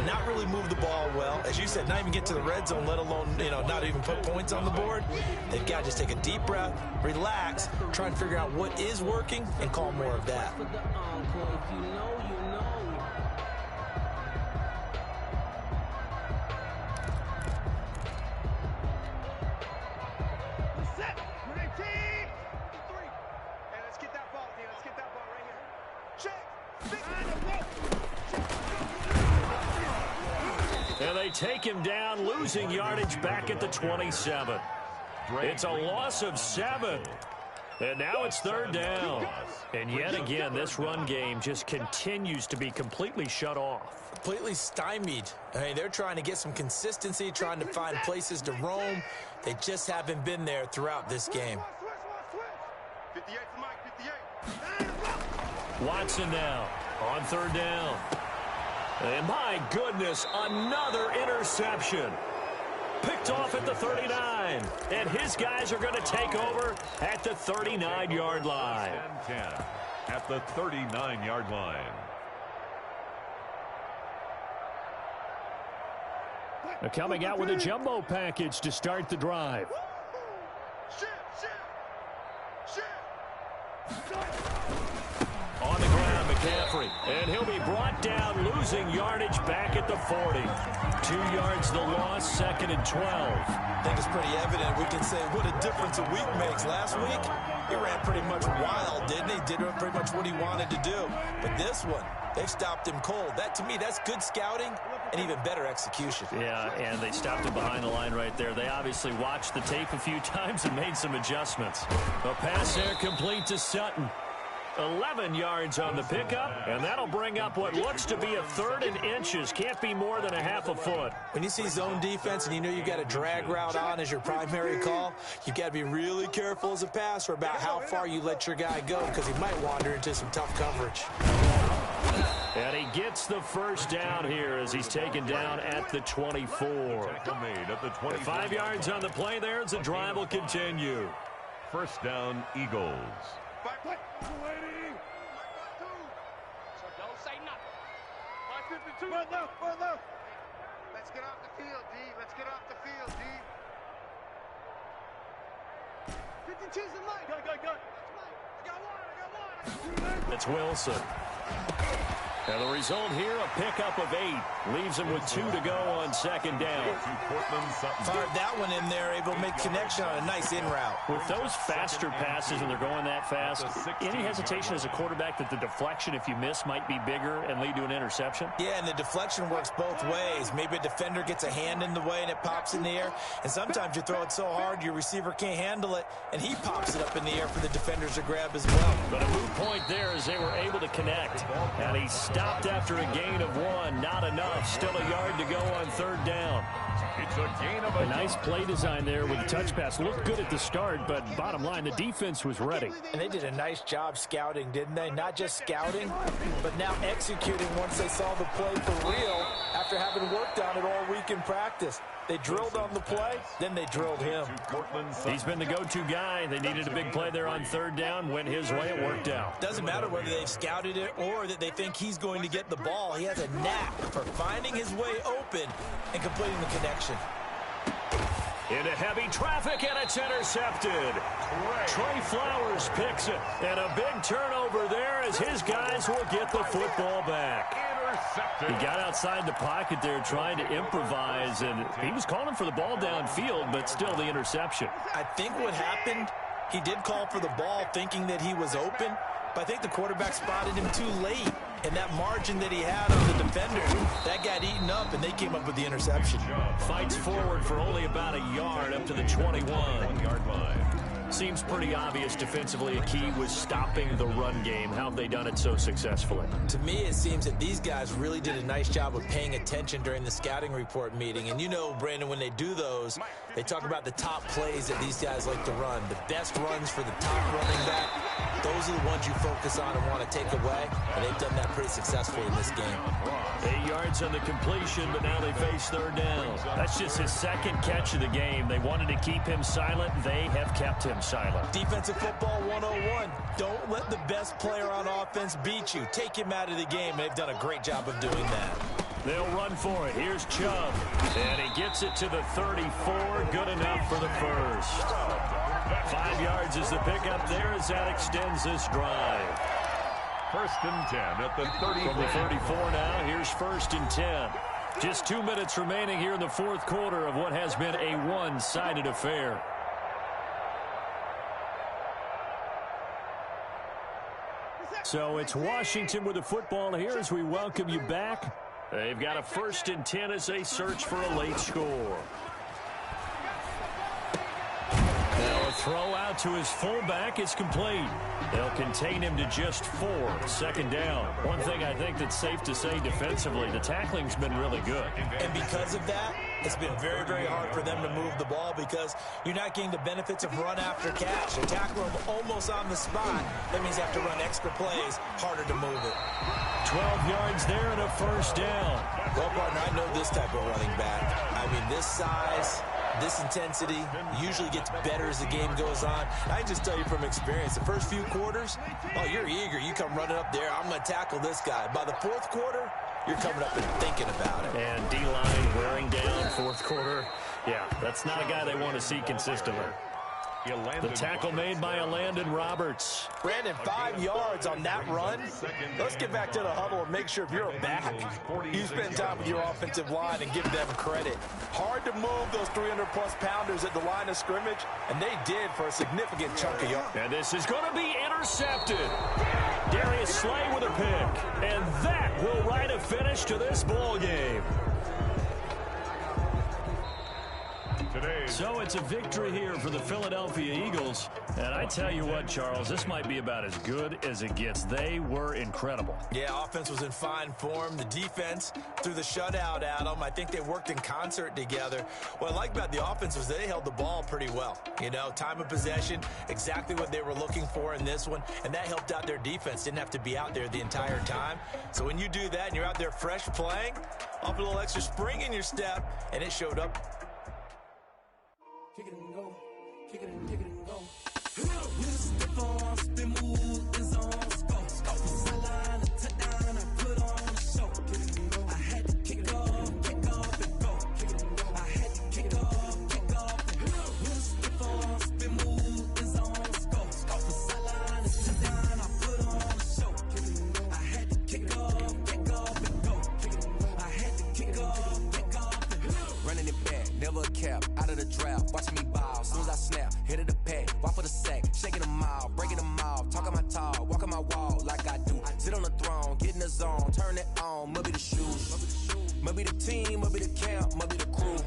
not really move the ball well. As you said, not even get to the red zone, let alone, not even put points on the board. They've got to just take a deep breath, relax, try and figure out what is working, and call more of that. And they take him down, losing yardage back at the 27. It's a loss of 7. And now it's third down. And yet again, this run game just continues to be completely shut off. Completely stymied. I mean, they're trying to get some consistency, trying to find places to roam. They just haven't been there throughout this game. 58 to Mike, 58. Watson now on third down. And my goodness, another interception. Picked off at the 39. And his guys are going to take over at the 39-yard line. 10 at the 39-yard line. They're coming out with a jumbo package to start the drive. On the ground, McCaffrey. And he'll be brought down, losing yardage back at the 40. 2 yards the loss, second and 12. I think it's pretty evident. We can say what a difference a week makes. Last week, he ran pretty much wild, didn't he? Did pretty much what he wanted to do. But this one, they've stopped him cold. That, to me, that's good scouting and even better execution. Yeah, and they stopped him behind the line right there. They obviously watched the tape a few times and made some adjustments. A pass there complete to Sutton. 11 yards on the pickup, and that'll bring up what looks to be a third and inches. Can't be more than a half a foot. When you see zone defense and you know you've got a drag route on as your primary call, you've got to be really careful as a passer about how far you let your guy go because he might wander into some tough coverage. And he gets the first down here as he's taken down at the 24. 5 yards on the play there as the drive will continue. First down, Eagles. So don't say nothing. 552. Let's get off the field, D. Let's get off the field, D. 52's the mic. Go. That's Mike. I got one. It's Wilson. And the result here, a pickup of 8. Leaves him with 2 to go on second down. Fired that one in there, able to make connection on a nice in route. With those faster passes and they're going that fast, any hesitation as a quarterback that the deflection, if you miss, might be bigger and lead to an interception? Yeah, and the deflection works both ways. Maybe a defender gets a hand in the way and it pops in the air. And sometimes you throw it so hard your receiver can't handle it, and he pops it up in the air for the defenders to grab as well. But a moot point there as they were able to connect. And he stopped after a gain of 1. Not enough. Still a yard to go on third down. It's a gain of a nice play design there with the touch pass. Looked good at the start, but bottom line, the defense was ready. And they did a nice job scouting, didn't they? Not just scouting, but now executing once they saw the play for real after having worked on it all week in practice. They drilled on the play, then they drilled him. He's been the go-to guy. They needed a big play there on third down. Went his way. It worked out. Doesn't matter whether they've scouted it or that they think he's going to get the ball. He has a knack for finding his way open and completing the connection. Into heavy traffic, and it's intercepted. Trey Flowers picks it. And a big turnover there as his guys will get the football back. He got outside the pocket there trying to improvise, and he was calling for the ball downfield, but still the interception. I think what happened, he did call for the ball thinking that he was open, but I think the quarterback spotted him too late. And that margin that he had on the defender, that got eaten up, and they came up with the interception. Fights forward for only about a yard up to the 21-yard line. Seems pretty obvious defensively a key was stopping the run game. How have they done it so successfully? To me, it seems that these guys really did a nice job of paying attention during the scouting report meeting. And you know, Brandon, when they do those, they talk about the top plays that these guys like to run. The best runs for the top running back, those are the ones you focus on and want to take away, and they've done that pretty successfully in this game. 8 yards on the completion, but now they face third down. That's just his second catch of the game. They wanted to keep him silent. They have kept him silent. Defensive football 101. Don't let the best player on offense beat you. Take him out of the game. They've done a great job of doing that. They'll run for it. Here's Chubb. And he gets it to the 34. Good enough for the first. 5 yards is the pickup there as that extends this drive. 1st and 10 at the 34. From the 34 now, here's 1st and 10. Just 2 minutes remaining here in the fourth quarter of what has been a one-sided affair. So it's Washington with the football here as we welcome you back. They've got a 1st and 10 as they search for a late score. Now a throw out to his fullback is complete. They'll contain him to just 4. 2nd down. One thing I think that's safe to say defensively, the tackling's been really good. And because of that, it's been very, very hard for them to move the ball because you're not getting the benefits of run after catch. You tackle them almost on the spot. That means you have to run extra plays, harder to move it. 12 yards there and a 1st down. Well, partner, I know this type of running back. I mean, this size, this intensity usually gets better as the game goes on. I can just tell you from experience, the first few quarters, oh, you're eager. You come running up there, I'm going to tackle this guy. By the 4th quarter, you're coming up and thinking about it. And D-line wearing down 4th quarter. Yeah, that's not a guy they want to see consistently. The tackle made by Landon Roberts. Brandon, 5 yards on that run. Let's get back to the huddle and make sure if you're a back, you spend time with your offensive line and give them credit. Hard to move those 300-plus pounders at the line of scrimmage, and they did for a significant chunk of yards. And this is going to be intercepted. Darius Slay with a pick. And that will write a finish to this ball game. So it's a victory here for the Philadelphia Eagles. And I tell you what, Charles, this might be about as good as it gets. They were incredible. Yeah, offense was in fine form. The defense threw the shutout at them. I think they worked in concert together. What I like about the offense was they held the ball pretty well. You know, time of possession, exactly what they were looking for in this one. And that helped out their defense. Didn't have to be out there the entire time. So when you do that and you're out there fresh playing, off a little extra spring in your step, and it showed up. Kick it and go, kick it and go. With a stiff arm, spin move, is on scope. From sideline to touchdown, I put on a show. I had to kick off and go. I had to kick off and go. With a stiff arm, spin move, is on scope. From sideline to touchdown, I put on a show. I had to kick off and go. I had to kick off and go. Running it back, never a cap, out of the draft. Watching me ball, soon as I snap, hit of the pack, walk for the sack, shaking them out, breaking them out, talking my talk, walking my wall like I do. Sit on the throne, get in the zone, turn it on, maybe the shoes, maybe the team, maybe the camp, maybe the crew.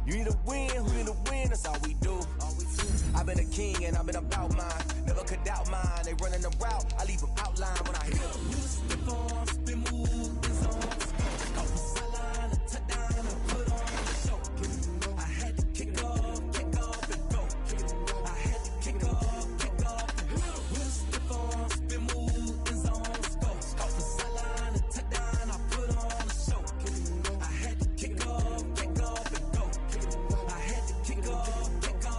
You need to win, who need to win, that's all we do. I've been a king and I've been about mine, never could doubt mine. They running the route, I leave them outline when I hit them. Spin on, spin move, is on. Go from sideline to touchdown, I put on a show. I had to kick off and go. I had to kick off and go. With a stiff arm, spin move, is on. Go from sideline to touchdown, I put on a show. I had to kick off and go. I had to kick off and go.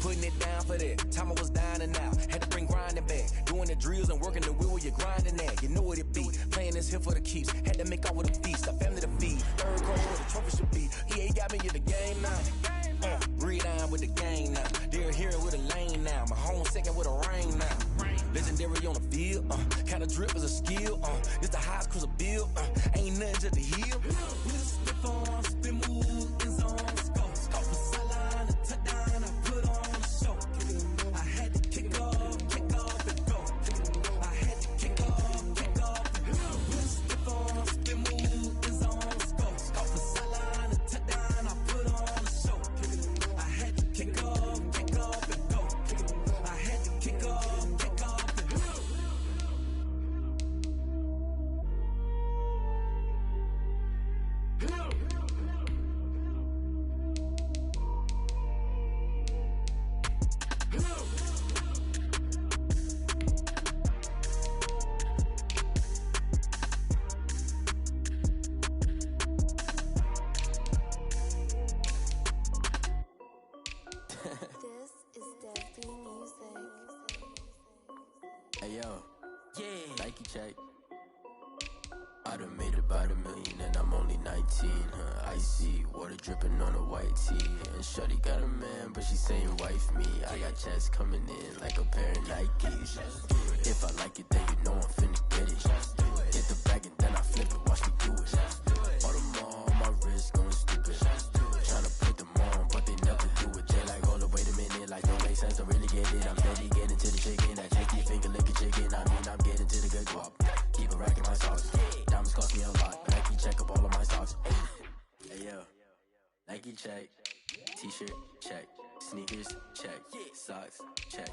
Putting it down for that. Time I was down and out. Had to bring grinding back. Doing the drills and working the wheel where you're grinding at. You know what it be. Playing this here for the keeps. Had to make all with a feast. A family to feed. Third quarter where the trophy should be. EA got me in the game now. Breathe down with the game now. They're here with a lane now. My home second with a rain now. Legendary on the field. Kind of drip is a skill. It's the highest cruiser bill. Ain't nothing just the heel. With a stiff arm, spin move, is on. Go from sideline to touchdown, I put on a show. I had to kick off and go. I had to kick off and go. With a stiff arm, spin move, is on. Go from sideline to touchdown, I put on a show. I had to kick off and go. I had to kick off and go. This is Deadly Music. Hey yo, yeah, Nike check. I done made about $1 million and I'm only 19. Icy water dripping on a white tee. And shorty got a man, but she saying wife me. I got checks coming in like a pair of Nikes. If I like it, then you know I'm finna get it. Get the bag and then I flip it, watch me do it. All them on my wrist going stupid. Tryna put them on, but they never do it. They like, hold up, wait a minute, like don't make sense, don't really get it. I'm steady getting to the chicken, that tasty finger licking chicken. I mean, I'm getting to the good guap. Keep a rack in my socks. Diamonds cost me a lot. Nike check up all of my stocks. Hey yo, Nike check. T-shirt check. Sneakers check. Socks check.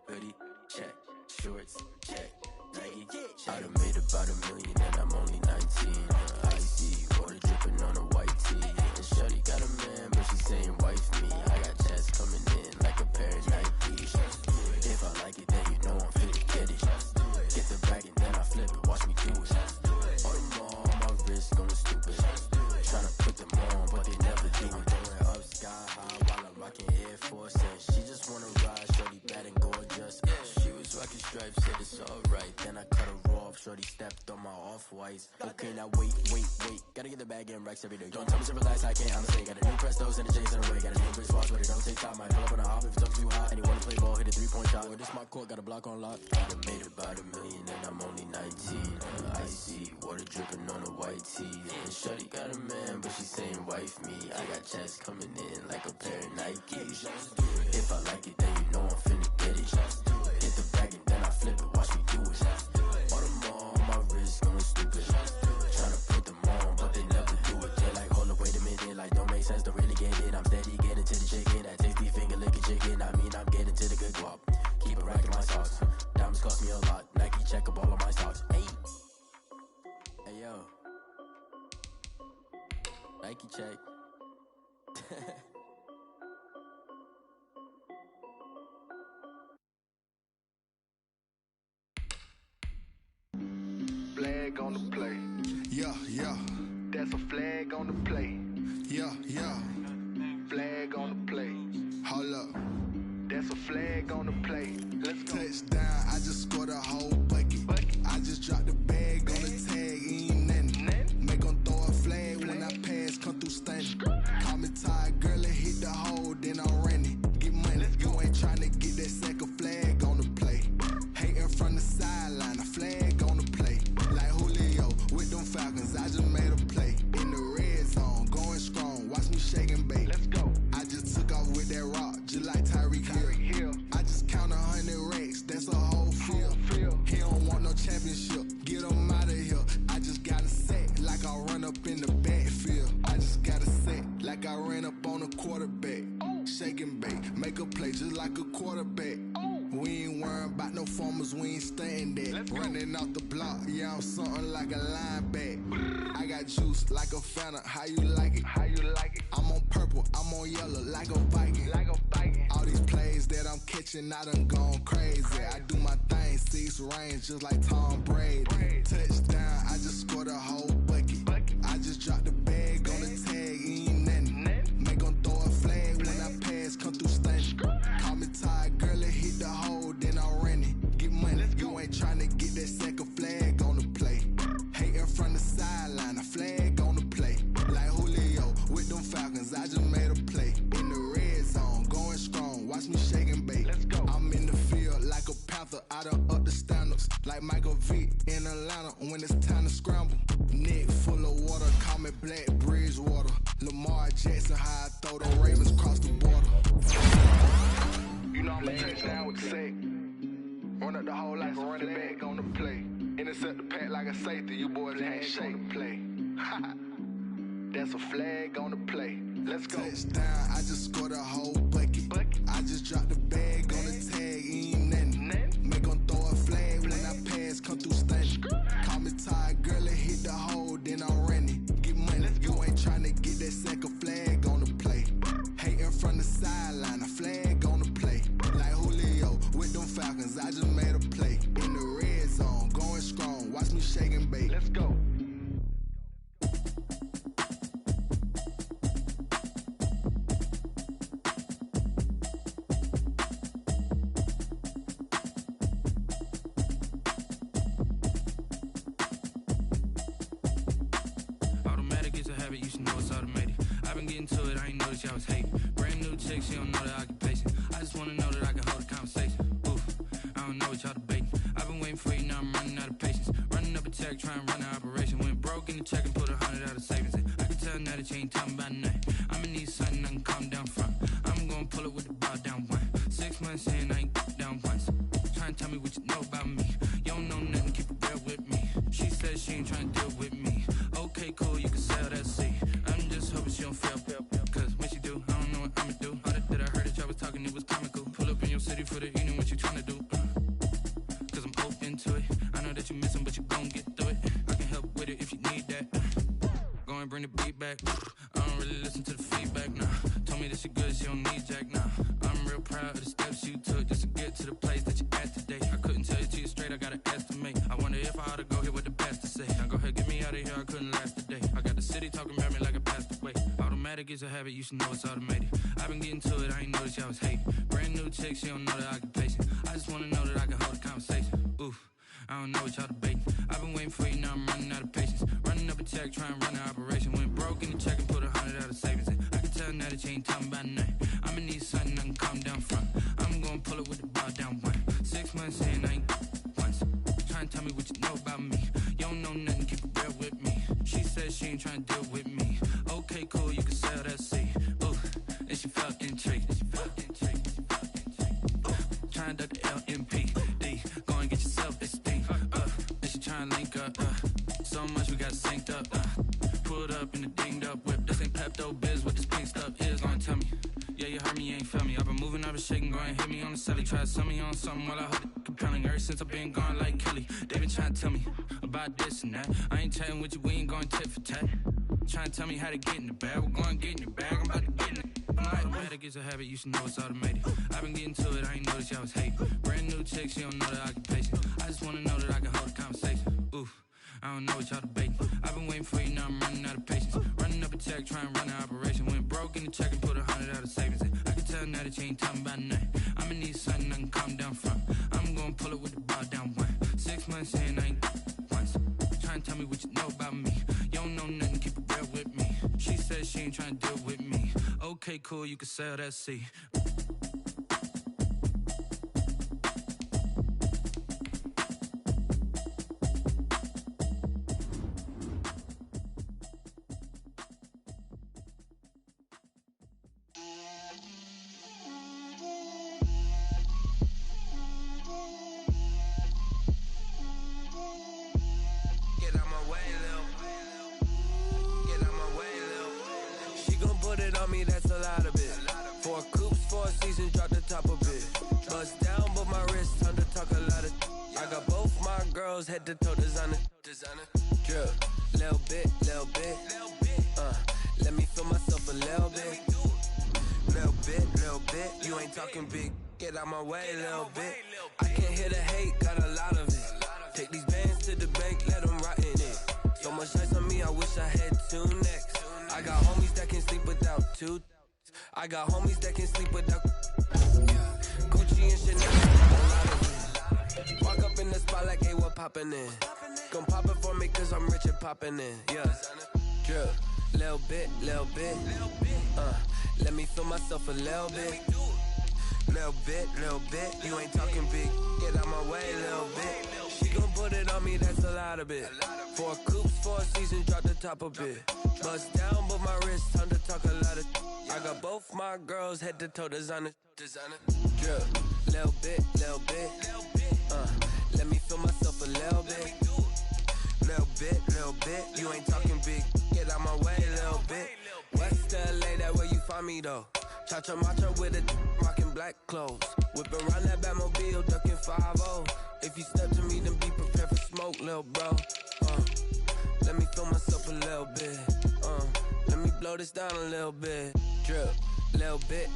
Hoodie check. Shorts check. Nike check. I done made about $1 million and I'm only 19. Icy water dripping on a white tee. And shorty got a man, but she saying wife me. I got checks coming in like a pair of Nikes. If I like it, then you know I'm finna get it. Get the bag and then I flip it, watch me do it. All them on my wrist going stupid. Tryna put them on, but they never do it. Going up sky high while I'm rocking Air Force. And she just wanna ride, shorty bad and gorgeous. She was rocking stripes, said it's alright. Then I cut her off, shorty stepped on my off-whites. Okay, now wait. Gotta get the bag and racks every day. Don't tell me to relax, I can't, I'm saying. Got a new Prestos and a J's in the way. Got a new Chris Fox, but it don't take time. Might pull up on a hop if it's up too hot. And you wanna play ball, hit a 3-point shot. Well, this my court, got a block on lock. I done made about $1 million and I'm only 19. Icy water dripping on a white tee. And shorty got a man, but she saying wife me. I got checks coming in like a pair of Nikes. If I like it, then you know I'm finna get it. Hit the bag and then I flip it, watch me do it. All them on my wrist going stupid. Tryna put them on, but they never do it. They like, hold up, wait a minute, like don't make sense, don't really get it. I'm steady getting to the chicken, that tasty finger licking chicken. I mean, I'm getting to the good guap. Keep a rack in my socks. Diamonds cost me a lot. Nike check up all of my stocks. Hey yo, Nike check. Flag on the play. Yeah. That's a flag on the play. Yeah. Flag on the play. Hold up. That's a flag on the play. Let's go. Touchdown, I just scored a whole bucket. I just dropped the bag on the tag, ain't nothing. Make 'em throw a flag when I pass, come through stunning. Call me tired, girl, and hit the hole, then I'm running. Get money, you ain't tryna get that second flag on the play. Hating from the sideline, a flag on the play. Like Julio with them Falcons, I just made a play. In the red zone, going strong, watch me shake and bake. Let's go. I just took off with that rock, just like Tyreek Hill. I just count 100 racks, that's a whole field. He don't want no championship, get him out of here. I just got a set, like I run up in the backfield. I just got a set, like I ran up on a quarterback. Shake and bake, make a play just like a quarterback. We ain't worrying about no formers, we ain't staying there. Running off the block, yeah, I'm something like a linebacker. I got juice like a Fanta, how you like it? I'm on purple, I'm on yellow, like a Viking. All these plays that I'm catching, I done gone crazy. I do my thing, 6 range, just like Tom Brady. Touchdown, I just scored a whole bucket. I just dropped the bag on the tag, ain't nothing. Make 'em throw a flag when I pass, come through stunning. Call me tired, girl, and hit the hole, then I'm running. Get money, you ain't tryna get that second flag on the play. Hating from the sideline, a flag on the play. Like Julio with them Falcons, I just made a play. In the red zone, going strong, watch me shake and bake. I'm in the field like a Panther, I done up the standards. Like Michael Vick in Atlanta when it's time to scramble. Neck full of water, call me Black Bridgewater. Lamar Jackson, how I throw the Ravens across the border. You know I'm a touchdown with the sack. Run up the hole like a running back on the play. Intercept the pack like a safety. You boys ain't shake the play. That's a flag on the play. Let's go. Touchdown, I just scored a whole bucket. I just dropped the bag on the tag, ain't nothing. Make 'em throw a flag when I pass, come through stunning. Call me tired, girl, and hit the hole, then I'm running. Get money, you ain't tryna get that second flag on the play. Hating from the sideline, a flag on the play. Like Julio with them Falcons, I just made a play. In the red zone, going strong, watch me shake and bake. Let's go. just wanna know that I can hold a conversation. Oof, I don't know what y'all debating. I've been waiting for you, now I'm running out of patience. Running up a check, trying to run an operation. Went broke in the check and put 100 out of savings in. I can tell now that you ain't talking about nothing. I'ma need something I can calm down from. I'm gonna pull it with the ball down one. 6 months in, I ain't down once. Trying to tell me what you know about me. You don't know nothing, keep it real with me. She said she ain't trying to deal with me. Okay, cool, you can sell that seat. I'm just hoping she don't fail. Cause when she do, I don't know what I'ma do. All that I heard that y'all was talking, it was comical. Pull up in your city for the evening, what you trying to do? Cause I'm open to it. I know that you miss him, but you gon' get through it. I can help with it if you need that. Go and bring the beat back. I don't really listen to the feedback, nah. Told me that she good, she don't need Jack, nah. I'm real proud of the steps you took just to get to the place that you at today. I couldn't tell you to you straight, I gotta estimate. I wonder if I ought to go here with the best to say. Now go ahead, get me out of here, I couldn't last a day. I got the city talking about me like I passed away. Automatic is a habit, you should know it's automated. I've been getting to it, I ain't noticed y'all was hating. Brand new chick, she don't know the occupation. I just wanna know that I can hold a conversation. Oof, I don't know what y'all debating. I've been waiting for you, now I'm running out of patience. Running up a check, trying to run an operation. Went broke in the check and put 100 out of savings in. I can tell now that you ain't talking about nothing. I'ma need something I can calm down from. I'm gonna pull it with the ball down one. 6 months in, I ain't once. Trying to tell me what you know about me. You don't know nothing, keep it real with me. She said she ain't trying to deal with me. Okay, cool, you can sell that seat. Ooh, and she felt intrigued. Trying to duck the LMPD. Go and get your self-esteem. And she trying to link up. So much we got synced up. Pulled up in the dinged up whip. This ain't Pepto-Biz, what this pink stuff is. Gonna tell me. Yeah, you heard me, you ain't felt me. I've been moving, I've been shaking, go and hit me on the celly. Try to sell me on something while I hold it compelling. Ever since I've been gone like Kelly, they been trying to tell me about this and that. I ain't chatting with you, we ain't going tit for tat. Trying to tell me how to get in the bag. We're going to get in the bag, I'm about to get in it. Automatic is a habit, you should know it's automated. I've been getting to it, I ain't noticed y'all was hating. Brand new chick, she don't know the occupation. I just wanna know that I can hold a conversation. Oof, I don't know what y'all debating. I've been waiting for you, now I'm running out of patience. Running up a check, trying to run an operation. Went broke in the check and put 100 out of savings in. I can tell now that you ain't talking about nothing. I'ma need something I can calm down from. I'm gonna pull it with the ball down one. 6 months in, I ain't once. Trying to tell me what you know about me. You don't know nothing, keep it real with me. She said she ain't trying to deal with me. Okay, cool, you can sell that seat. Head to toe designer, drip, little bit, let me feel myself a little bit, you ain't talking big, get out my way, little bit, I can't hear the hate, got a lot of it, take these bands to the bank, let them rot in it, so much ice on me, I wish I had two necks, I got homies that can sleep without two, I got homies that can sleep without, Gucci and Chanel, a lot of it. Walk up in the spot like, hey, what poppin' in? Gon' pop it for me cause I'm rich and poppin' in, yeah. Drip, little bit, let me feel myself a little bit. Little bit, you ain't talking big, get out my way, little bit. She gon' put it on me, that's a lot of it. 4 coops, 4 seasons, drop the top a bit. Bust down, but my wrist, time to talk a lot of. I got both my girls, head to toe designer. Drip, little bit, let me feel myself a little bit. Little bit, you ain't talking big, get out my way, little bit. West LA, that where you find me though. Cha-cha macha with a rockin' black clothes. Whippin' around that Batmobile, duckin' 5-0. If you step to me, then be prepared for smoke, lil' bro. Let me feel myself a little bit. Let me blow this down a little bit. Drip, little bit.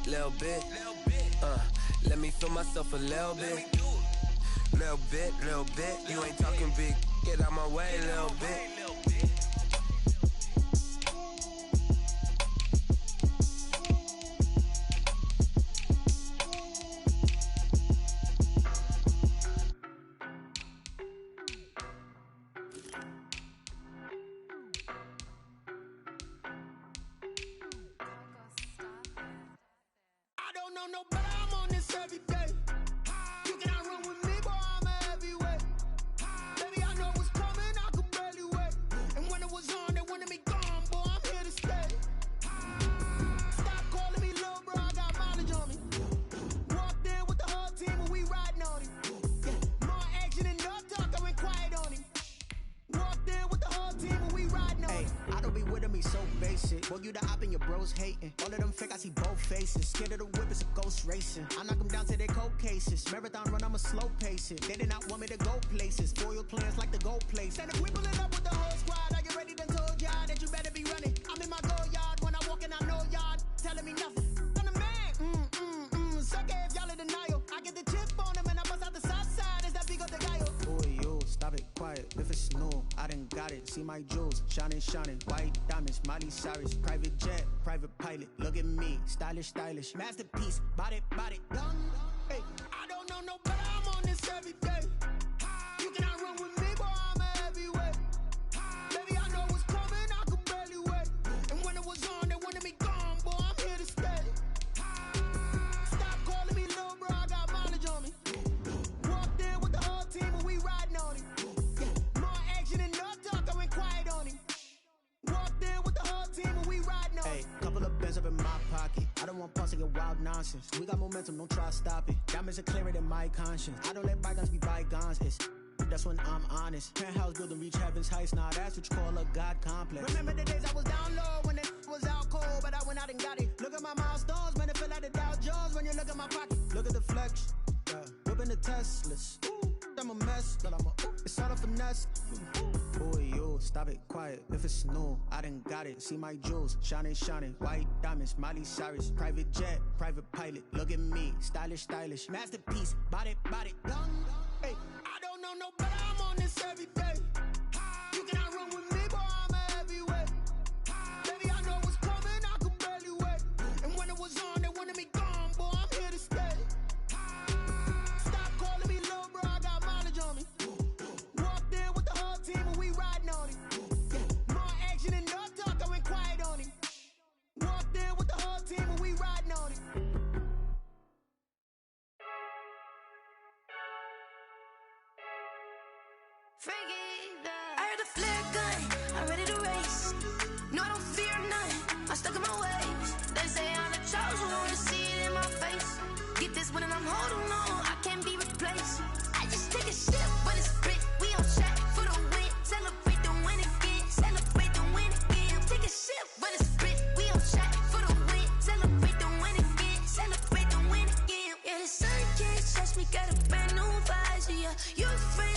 Let me feel myself a little bit. Little bit, you ain't talking big, get out my way, little bit. I don't know no better, I'm on this every day. You cannot run with me, boy, I'm a heavyweight. Baby, I know what's coming, I could barely wait. And when it was on, they wanted me gone, boy, I'm here to stay. Stop calling me little bro, I got mileage on me. Walked in with the whole team and we riding on him. Yeah, more action and no talk, I went quiet on him. Walked in with the whole team and we riding on him. I don't be with me so basic. Boy, you the op and your bros hating. All of them fake, I see both faces. Scared of the whip, it's a ghost racing. I knock them down to their cold cases. Marathon run, I'ma slow pace it. They did not want me to go places. Foil plans like the gold place. And if we pulling up with the whole squad, are you ready? Done told y'all that you better be running. I'm in my go yard when I walk in, I know y'all telling me nothing. I'm the man. Suck it if y'all in denial. I get the chip on them and I bust out the south side. Is that big of the guy? Boy, yo, stop it, quiet. If it's new, I done got it. See my jewels, shining, shining. White diamonds, Miley Cyrus. Private jet, private pilot. Look at me, stylish, stylish. Masterpiece, body, done. Hey, I don't know no better, I'm on this every day. You cannot run with me, boy, I'm a heavyweight. Baby, I know what's coming, I could barely wait. And when it was on, they wanted me gone, boy, I'm here to stay. Stop calling me little bro, I got mileage on me. Walked in with the whole team and we riding on him. Yeah, more action and no talk, I went quiet on him. Walked in with the whole team and we riding on him. Hey, couple of bands up in my pocket. I don't want pause to get wild nonsense. We got momentum, don't try to stop it. Diamonds are clearer than my conscience. I don't let bygones be bygones. That's when I'm honest. Penthouse building, reach heaven's heights. Nah, that's what you call a God complex. Remember the days I was down low when it was out cold, but I went out and got it. Look at my milestones, man, it feel like the Dow Jones when you look at my pocket. Look at the flex, yeah. Whipping the Teslas. Ooh, I'm a mess, but it's all a finesse. Boy, yo, stop it, quiet. If it's new, I done got it. See my jewels, shining, shining. White diamonds, Miley Cyrus. Private jet, private pilot. Look at me, stylish, stylish. Masterpiece, body, done. Hey, I don't know no better, I'm on this every day. You cannot run with me, boy, I'm a heavyweight. Baby, I know what's coming, I could barely wait. And when it was on, they wanted me gone, boy, I'm here to stay. Stop calling me little bro, I got mileage on me. Walked in with the whole team and we riding on him. Yeah, more action and no talk, I went quiet on him. Walked in with the whole team and we riding on him. I heard a flare gun, I'm ready to race. No, I don't fear none, I'm stuck in my ways. They say I'm the chosen one, to see it in my face. Get this one and I'm holding on, I can't be replaced. I just take a sip when it's split, we on track for the win. Celebrate the win again, celebrate the win again. Take a sip when it's split, we on track for the win. Celebrate the win again, celebrate the win again. Yeah, the sun can't touch me, got a brand new visor, yeah. You're a friend.